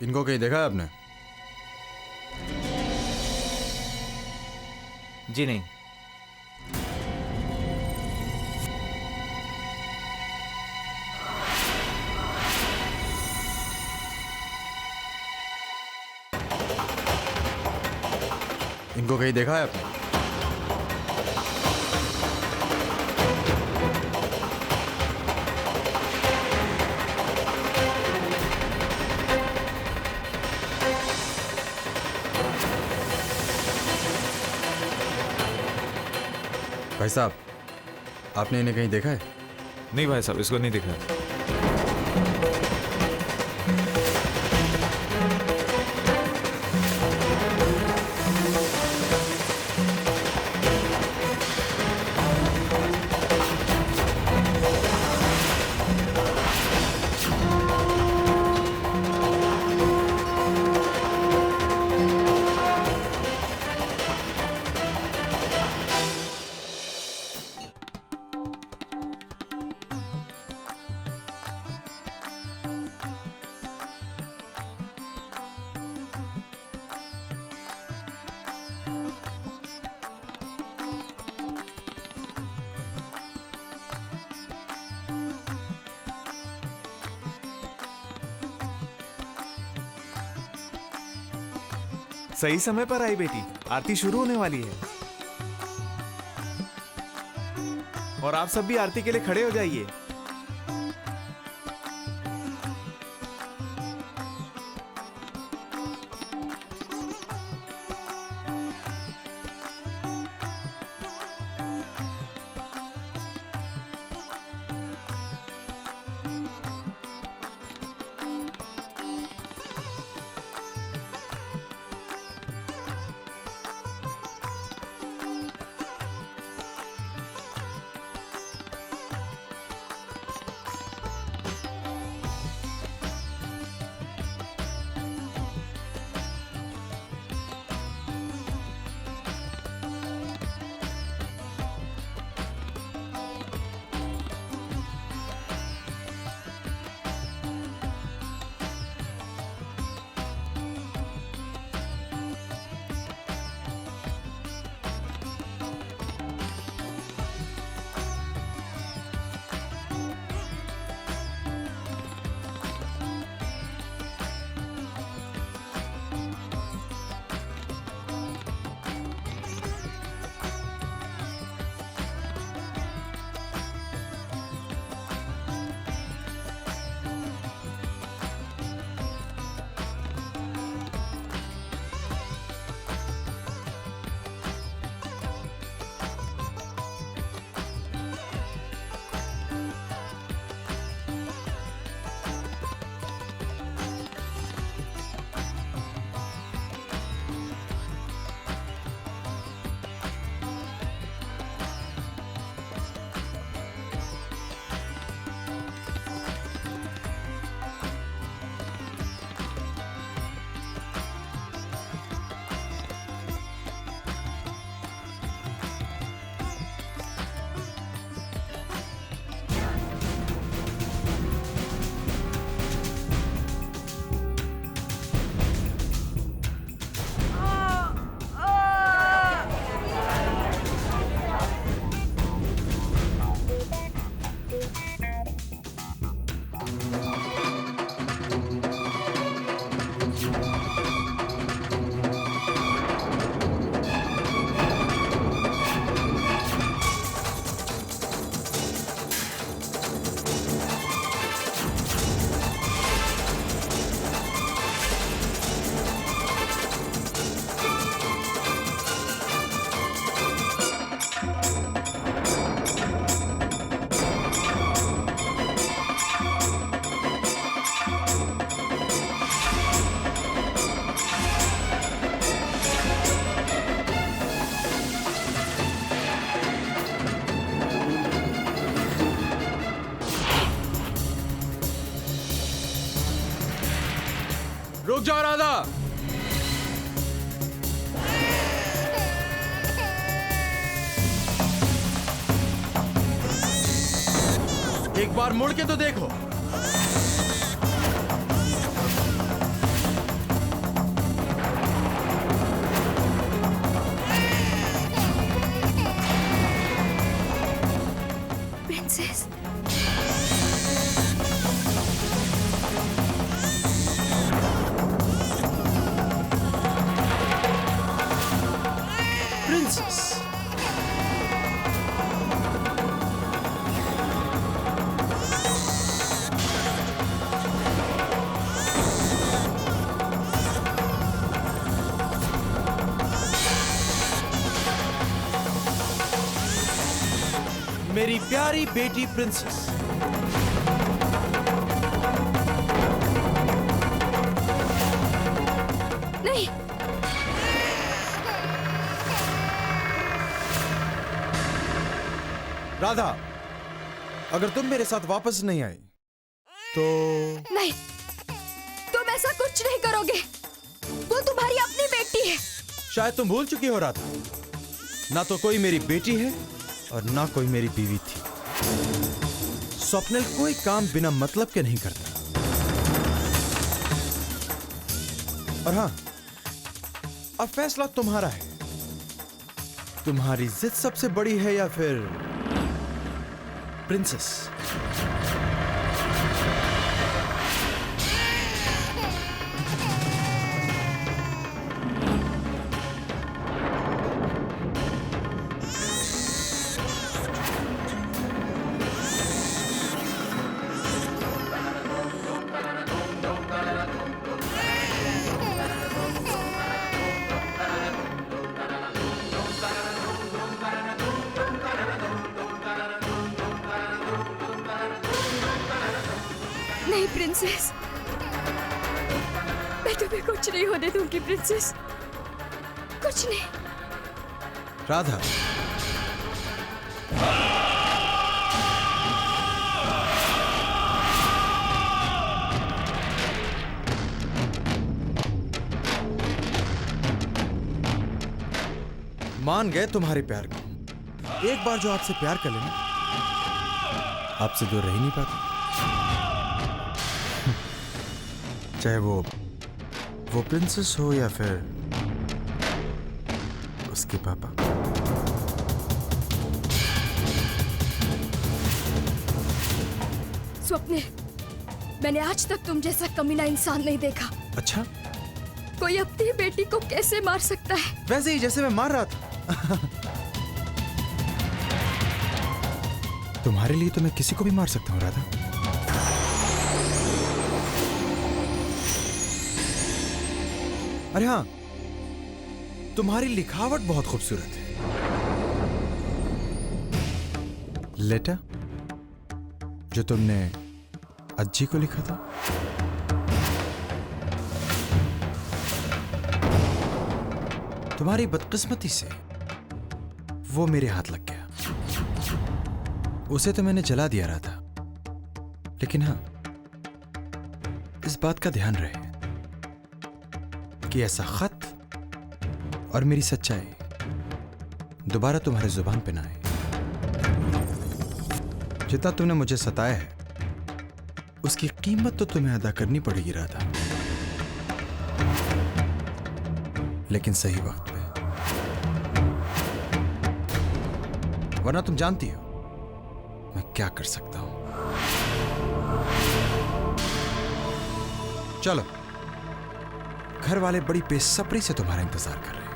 इनको कहीं देखा है आपने? जी नहीं। इनको कहीं देखा है आपने? भाई साहब, आपने इन्हें कहीं देखा है? नहीं भाई साहब, इसको नहीं दिखा। सही समय पर आई बेटी, आरती शुरू होने वाली है। और आप सब भी आरती के लिए खड़े हो जाइए। रुक जाओ राधा। एक बार मुड़ के तो देखो। मेरी प्यारी बेटी प्रिंसेस। नहीं, राधा, अगर तुम मेरे साथ वापस नहीं आई तो नहीं, तुम ऐसा कुछ नहीं करोगे। वो तुम्हारी अपनी बेटी है। शायद तुम भूल चुकी हो राधा, ना तो कोई मेरी बेटी है और ना कोई मेरी बीवी थी। स्वप्निल कोई काम बिना मतलब के नहीं करता। और हां, अब फैसला तुम्हारा है। तुम्हारी जिद सबसे बड़ी है या फिर प्रिंसेस? नहीं प्रिंसेस, मैं तुम्हें कुछ नहीं होने दूंगी प्रिंसेस, कुछ नहीं। राधा, मान गए तुम्हारे प्यार को। एक बार जो आपसे प्यार कर लेना, आपसे दूर रह ही नहीं पाता। चाहे वो प्रिंसेस हो या फिर उसके पापा। स्वप्निल, मैंने आज तक तुम जैसा कमीना इंसान नहीं देखा। अच्छा, कोई अपनी बेटी को कैसे मार सकता है? वैसे ही जैसे मैं मार रहा था। तुम्हारे लिए तो मैं किसी को भी मार सकता हूं राधा। अरे हाँ, तुम्हारी लिखावट बहुत खूबसूरत है। लेटर जो तुमने अज्जी को लिखा था, तुम्हारी बदकिस्मती से वो मेरे हाथ लग गया। उसे तो मैंने जला दिया रहा था, लेकिन हाँ, इस बात का ध्यान रहे कि ऐसा खत और मेरी सच्चाई दोबारा तुम्हारे जुबान पे ना आए। जितना तुमने मुझे सताया है, उसकी कीमत तो तुम्हें अदा करनी पड़ेगी राधा, लेकिन सही वक्त पे। वरना तुम जानती हो मैं क्या कर सकता हूं। चलो, घर वाले बड़ी बेसब्री से तुम्हारा इंतजार कर रहे हैं।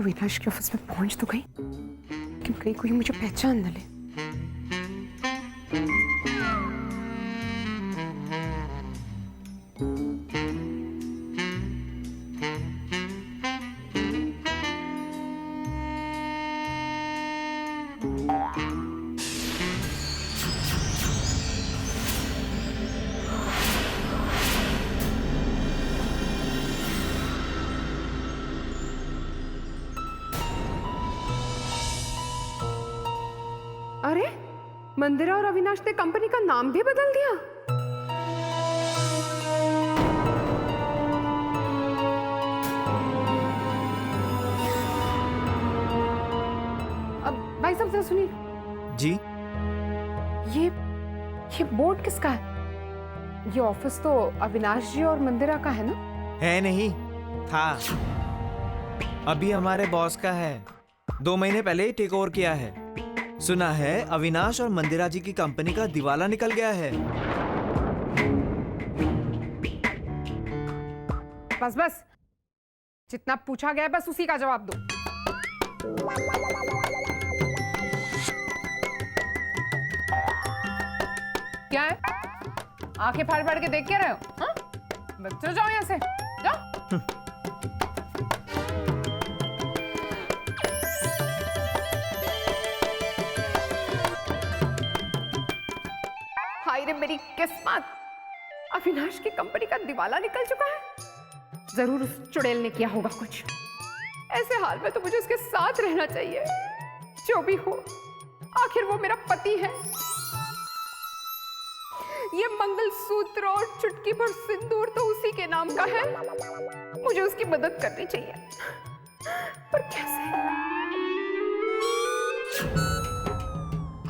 अविनाश के ऑफिस में पहुंच तो गई, लेकिन कहीं कोई मुझे पहचान न ले। अरे मंदिरा और अविनाश ने कंपनी का नाम भी बदल दिया। अब भाई साहब जरा सुनिए, जी ये बोर्ड किसका है? ये ऑफिस तो अविनाश जी और मंदिरा का है ना? है नहीं, था। अभी हमारे बॉस का है। 2 महीने पहले ही टेक ओवर किया है। सुना है अविनाश और मंदिरा जी की कंपनी का दिवाला निकल गया है। बस जितना पूछा गया है बस उसी का जवाब दो। क्या है? आंखें फाड़ फाड़ के देख के रहे हो? हाँ? बच्चों जाओ यहाँ से, जाओ। हाय रे मेरी किस्मत, अविनाश की कंपनी का दिवाला निकल चुका है। जरूर उस चुड़ैल ने किया होगा कुछ। ऐसे हाल में तो मुझे उसके साथ रहना चाहिए। जो भी हो, आखिर वो मेरा पति है। ये मंगलसूत्र और चुटकी भर सिंदूर तो उसी के नाम का है। मुझे उसकी मदद करनी चाहिए, पर कैसे?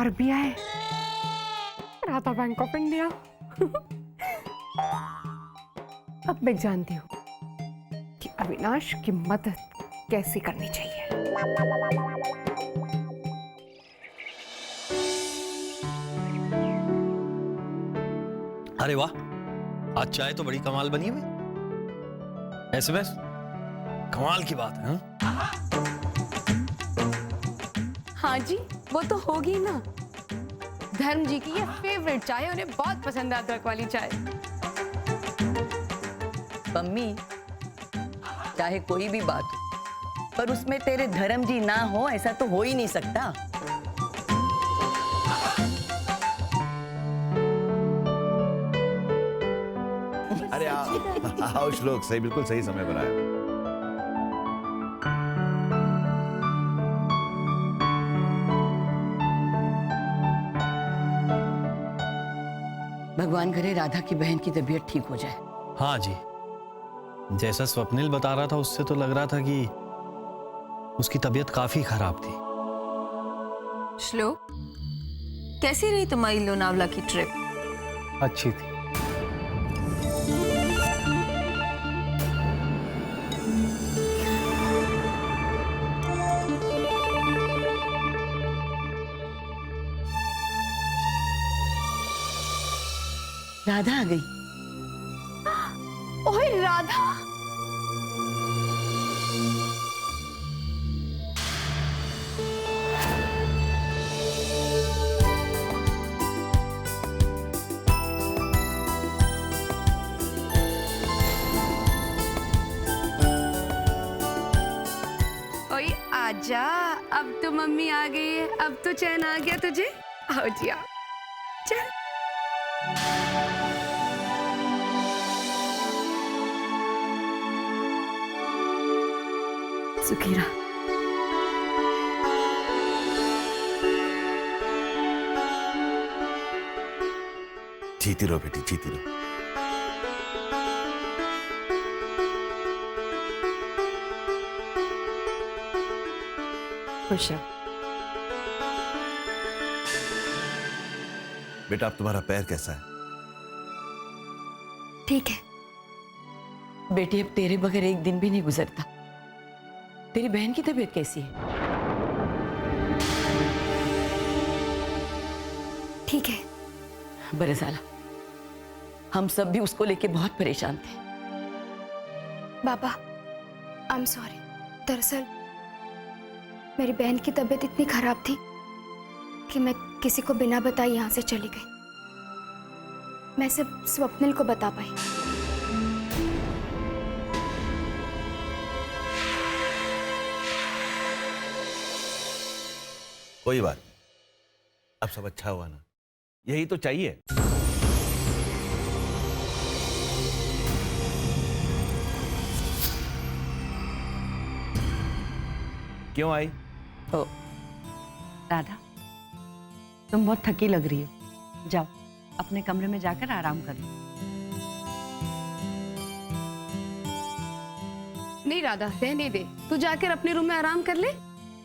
RBI, Radha bank of India. अब मैं जानती हूँ कि अविनाश की मदद कैसे करनी चाहिए। अरे वाह, आज चाय तो बड़ी कमाल बनी हुई। एसएमएस कमाल की बात है। हाँ जी, वो तो होगी ना। धर्म जी की ये फेवरेट चाय, उन्हें बहुत पसंद है अदरक वाली चाय। मम्मी, चाहे कोई भी बात हो, पर उसमें तेरे धर्म जी ना हो ऐसा तो हो ही नहीं सकता। अरे आओ श्लोक, सही, बिल्कुल सही समय पर आया। भगवान करे राधा की बहन की तबीयत ठीक हो जाए। हाँ जी, जैसा स्वप्निल बता रहा था उससे तो लग रहा था कि उसकी तबीयत काफी खराब थी। श्लोक, कैसी रही तुम्हारी लोनावला की ट्रिप? अच्छी थी। राधा आ गई। ओए राधा, ओए आजा, अब तो मम्मी आ गई है। अब तो चैन आ गया तुझे। आओ जी आओ, चल। सुखीरा, जीती रहो बेटी, जीती रहो। खुश रहो। बेटा, अब तुम्हारा पैर कैसा है? ठीक है। बेटी, अब तेरे बगैर एक दिन भी नहीं गुजरता। तेरी बहन की तबीयत कैसी है? ठीक है। बरसाला, हम सब भी उसको लेके बहुत परेशान थे। बाबा, आई एम सॉरी। दरअसल मेरी बहन की तबीयत इतनी खराब थी कि मैं किसी को बिना बताए यहाँ से चली गई। मैं सिर्फ स्वप्निल को बता पाई। कोई बात नहीं, अब सब अच्छा हुआ ना, यही तो चाहिए। क्यों आई? ओ राधा, तुम बहुत थकी लग रही हो, जाओ अपने कमरे में जाकर आराम कर लो। नहीं राधा, रहने दे, तू जाकर अपने रूम में आराम कर ले।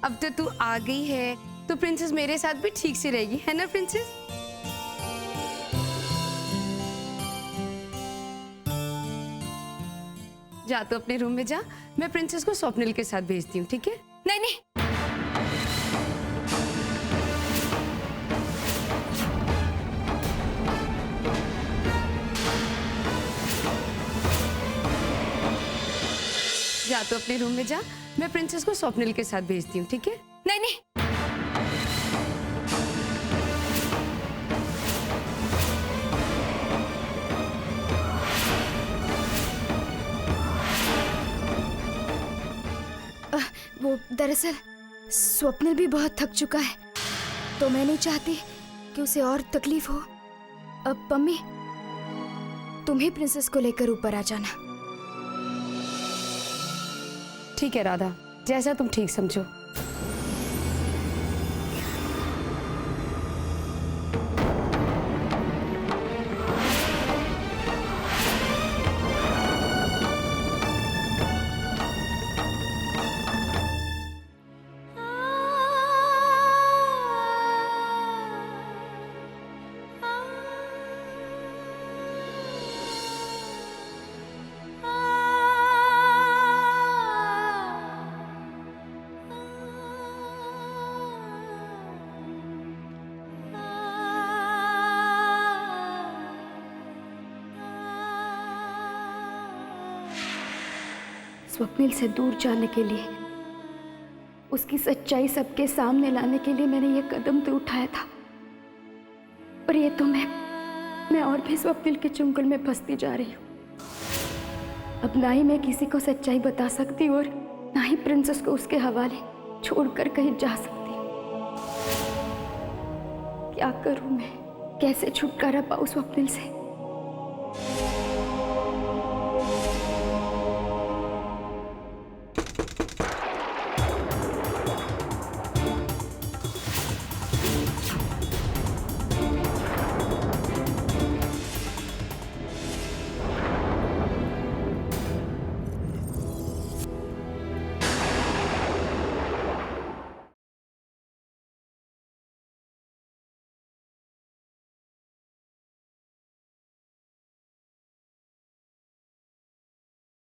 अब तो तू आ गई है तो प्रिंसेस मेरे साथ भी ठीक से रहेगी, है ना प्रिंसेस? जा तो अपने रूम में जा, मैं प्रिंसेस को स्वप्निल के साथ भेजती हूँ, ठीक है? नहीं नहीं, जा तो अपने रूम में जा, मैं प्रिंसेस को स्वप्निल के साथ भेजती हूँ, ठीक है? नहीं नहीं, वो दरअसल स्वप्निल भी बहुत थक चुका है, तो मैं नहीं चाहती कि उसे और तकलीफ हो। अब मम्मी, तुम ही प्रिंसेस को लेकर ऊपर आ जाना। ठीक है राधा, जैसा तुम ठीक समझो। स्वप्निल से दूर जाने के लिए, उसकी सच्चाई सबके सामने लाने के लिए मैंने ये कदम तो उठाया था, पर ये तो मैं और भी स्वप्निल के चुंगल में फंसती जा रही हूँ। अब ना ही मैं किसी को सच्चाई बता सकती हूँ और ना ही प्रिंसेस को उसके हवाले छोड़कर कहीं जा सकती हूँ। क्या करूँ मैं, कैसे छुटकारा पाऊँ स्वप्निल से?